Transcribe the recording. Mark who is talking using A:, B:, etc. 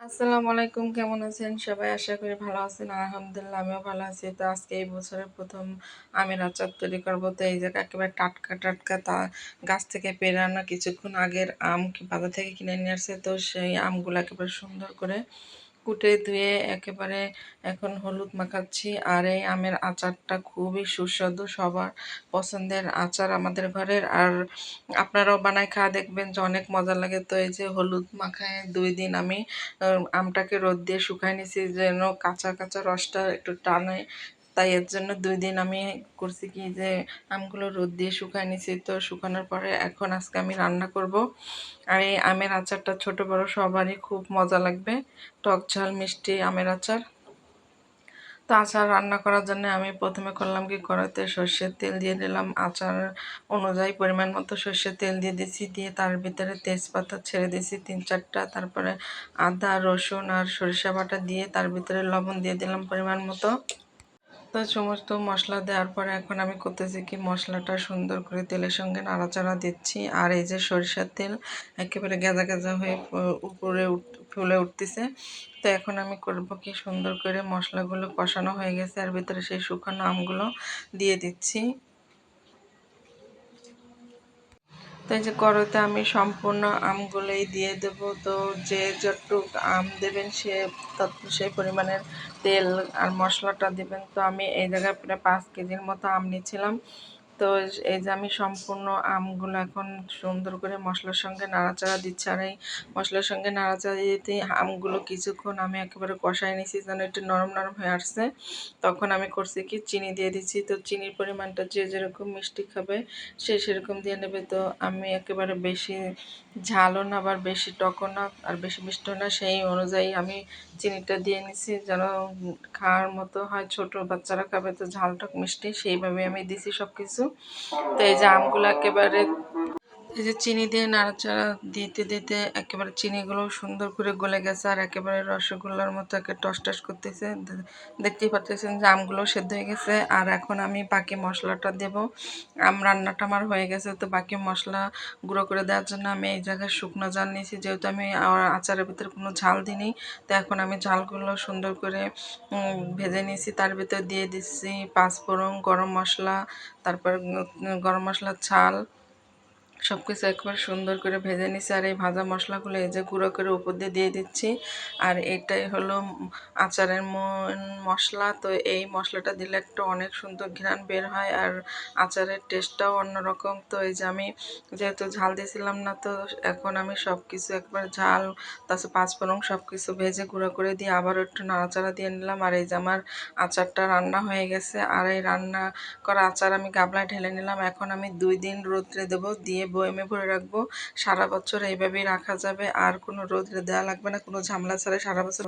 A: আসসালামু আলাইকুম, কেমন আছেন সবাই? আশা করি ভালো আছেন। আলহামদুলিল্লাহ আমিও ভালো আছি। তো আজকে এই বছরের ১ম আমের আচার তৈরি করব। তো এই যে একেবারে টাটকা টাটকা গাছ থেকে পেড়ে আনা কিছুক্ষণ আগের আম বাজার থেকে কিনে নিয়ে আসছে। তো সেই আমগুলো একেবারে সুন্দর করে কুটে ধুয়ে একেবারে এখন হলুদ মাখাচ্ছি। আর এই আমের আচারটা খুবই সুস্বাদু, সবার পছন্দের আচার আমাদের ঘরের। আর আপনারাও বানায় খাওয়া দেখবেন যে অনেক মজা লাগে। তো এই যে হলুদ মাখায় ২ দিন আমি আমটাকে রোদ দিয়ে শুকায় নিছি যেন কাঁচা কাঁচা রসটা একটু টানে। তাই এর জন্য ২ দিন আমি করছি কি যে আমগুলো রোদ দিয়ে শুকায় নিছি। তো শুকানোর পরে এখন আজকে আমি রান্না করব। আর এই আমের আচারটা ছোট বড় সবারই খুব মজা লাগবে। টক ঝাল মিষ্টি আমের আচার। তো আচার রান্না করার জন্য আমি প্রথমে করলাম কি, কড়াইতে সর্ষের তেল দিয়ে দিলাম। আচার অনুযায়ী পরিমাণ মতো সর্ষের তেল দিয়ে দিছি, দিয়ে তার ভিতরে তেজপাতা ছেড়ে দিছি ৩-৪টা। তারপরে আদা রসুন আর সরিষা বাটা দিয়ে তার ভিতরে লবণ দিয়ে দিলাম পরিমাণ মতো। তো সমস্ত মশলা দেওয়ার পরে এখন আমি করতেছি কি, মশলাটা সুন্দর করে তেলের সঙ্গে নাড়াচাড়া দিচ্ছি। আর এই যে সরিষার তেল একেবারে গেজা গেজা হয়ে উপরে ফুলে উঠতেছে। তো এখন আমি করব কি, সুন্দর করে মশলাগুলো কষানো হয়ে গেছে আর ভিতরে সেই শুকনো আমগুলো দিয়ে দিচ্ছি। তো এই যে কড়াইতে আমি সম্পূর্ণ আমগুলোই দিয়ে দেব। তো যে যতটুক আম দেবেন সেই পরিমাণের তেল আর মশলাটা দেবেন। তো আমি এই জায়গায় প্রায় ৫ কেজির মতো আম নিয়েছিলাম। তো এই যে আমি সম্পূর্ণ আমগুলো এখন সুন্দর করে মশলার সঙ্গে নাড়াচাড়া দিচ্ছি। আর এই মশলার সঙ্গে নাড়াচাড়া দিতে আমগুলো কিছুক্ষণ আমি একেবারে কষায় নিয়েছি যেন একটু নরম নরম হয়ে আসছে। তখন আমি করছি কি, চিনি দিয়ে দিচ্ছি। তো চিনির পরিমাণটা যে যেরকম মিষ্টি খাবে সে সেরকম দিয়ে নেবে। তো আমি একেবারে বেশি ঝালও না আবার বেশি টকও না আর বেশি মিষ্টিও না, সেই অনুযায়ী আমি চিনিটা দিয়ে নিছি যেন খাওয়ার মতো হয়। ছোট বাচ্চারা খাবে তো ঝাল টক মিষ্টি সেইভাবে আমি দিছি সব কিছু। তো এই যে আমগুলো একেবারে এই যে চিনি দিয়ে নাড়াচাড়া দিতে দিতে একেবারে চিনিগুলো সুন্দর করে গলে গেছে আর একেবারে রসগোল্লার মতো টস করতেছে। দেখতেই পাচ্ছেন যে আমগুলো সেদ্ধ হয়ে গেছে। আর এখন আমি বাকি মশলাটা দেব। রান্নাটা আমার হয়ে গেছে। তো বাকি মশলা গুঁড়ো করে দেওয়ার জন্য আমি এই জায়গায় শুকনো ঝাল নিয়েছি, যেহেতু আমি আচারের ভিতরে কোনো ঝাল দিইনি। তো এখন আমি ঝালগুলো সুন্দর করে ভেজে নিয়েছি। তার ভিতর দিয়ে দিচ্ছি পাঁচফোড়ন, গরম মশলা, তারপর গরম মশলার ছাল, সব কিছু একবারে সুন্দর করে ভেজে নিচ্ছি। আর এই ভাজা মশলাগুলো এই যে গুঁড়ো করে উপর দিয়ে দিয়ে দিচ্ছি। আর এটাই হলো আচারের মশলা। তো এই মশলাটা দিলে একটা অনেক সুন্দর ঘ্রাণ বের হয় আর আচারের টেস্টটাও অন্যরকম। তো এই যে আমি যেহেতু ঝাল দিয়েছিলাম না, তো এখন আমি সব কিছু একবার ঝাল তারপর পাঁচফোড়ন সব কিছু ভেজে গুঁড়ো করে দিয়ে আবারও একটু নাড়াচাড়া দিয়ে নিলাম। আর এই যে আমার আচারটা রান্না হয়ে গেছে। আর এই রান্না করা আচার আমি গামলায় ঢেলে নিলাম। এখন আমি ২ দিন রোদ্রে দেবো, দিয়ে বয়মে ভরে রাখবো। সারা বছর এইভাবেই রাখা যাবে, আর কোনো রোদ্রে দেওয়া লাগবে না, কোনো ঝামেলা ছাড়াই সারা বছর